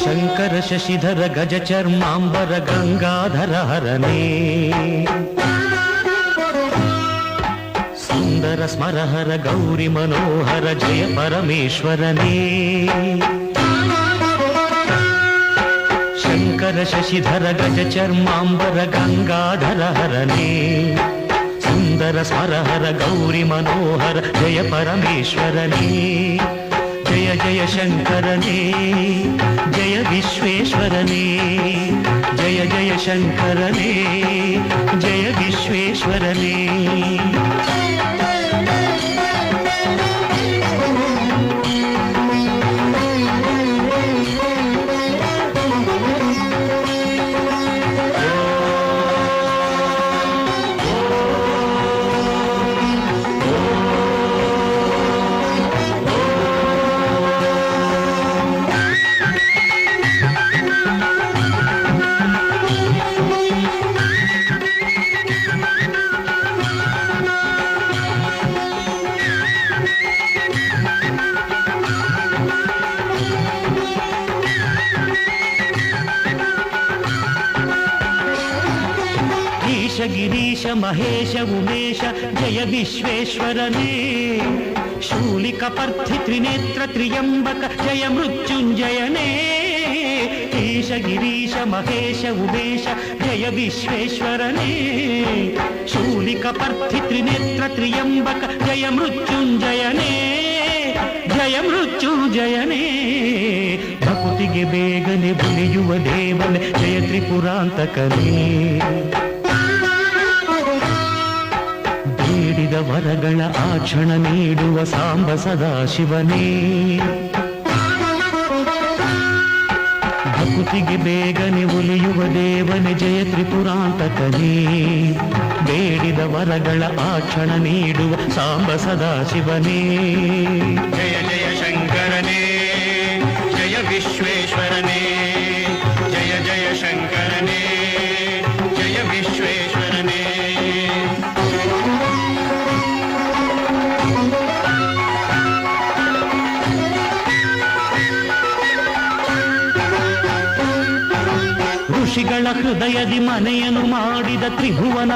ಶಂಕರ ಶಶಿಧರ ಗಜ ಚರ್ಮಾಂಬರ ಗಂಗಾಧರ ಹರನೇ ಸುಂದರ ಸ್ಮರಹರ ಗೌರಿ ಮನೋಹರ ಜಯ ಪರಮೇಶ್ವರನೇ ಶಂಕರ ಶಶಿಧರ ಗಜ ಚರ್ಮಾಂಬರ ಗಂಗಾಧರ ಹರನೇ ಸುಂದರ ಸ್ಮರಹರ ಗೌರಿ ಮನೋಹರ ಜಯ ಪರಮೇಶ್ವರನೇ ಜಯ ಜಯ ಶಂಕರನೇ ಜಯ ವಿಶ್ವೇಶ್ವರನೇ ಜಯ ಜಯ ಶಂಕರನೇ ಜಯ ವಿಶ್ವೇಶ್ವರನೇ ಗಿರೀಶ ಮಹೇಶ ಉಮೇಶ ಜಯ ವಿಶ್ವೇಶ್ವರನೇ ಶೂಲಿಕ ಪರ್ಥಿ ತ್ರಿನೇತ್ರ ತ್ರಿಯಂಬಕ ಜಯ ಮೃತ್ಯುಂಜಯನೇ ಈಶ ಗಿರೀಶ ಮಹೇಶ ಉಮೇಶ ಜಯ ವಿಶ್ವೇಶ್ವರನೇ ಶೂಲಿಕ ಪರ್ಥಿ ತ್ರಿನೇತ್ರ ತ್ರಿಯಂಬಕ ಜಯ ಮೃತ್ಯುಂಜಯನೇ ಜಯ ಮೃತ್ಯುಂಜಯನೇ ಭಕುತಿಗೆ ಬೇಗನೆ ಬುಲಿಯುವ ದೇವನೇ ಜಯ ತ್ರಿಪುರಾಂತಕನೇ ಬೇಡಿದ ವರಗಳ ಆಕ್ಷಣ ನೀಡುವ ಸಾಂಬ ಸದಾಶಿವನೇ ಭಕುತಿಗೆ ಬೇಗನೆ ಒಲಿಯುವ ದೇವನೇ ಜಯ ತ್ರಿಪುರಾಂತಕನೇ ಬೇಡಿದ ವರಗಳ ಆಕ್ಷಣ ನೀಡುವ ಸಾಂಬ ಸದಾಶಿವನೇ ಜಯ ಜಯ ಶಂಕರನೇ ಜಯ ವಿಶ್ವೇಶ್ವರನೇ ಜಯ ಜಯ ಶಂಕರನೇ ಜಯ ವಿಶ್ವೇಶ್ವರನೇ ಋಷಿಗಳ ಹೃದಯದಿ ಮನೆಯನ್ನು ಮಾಡಿದ ತ್ರಿಭುವನ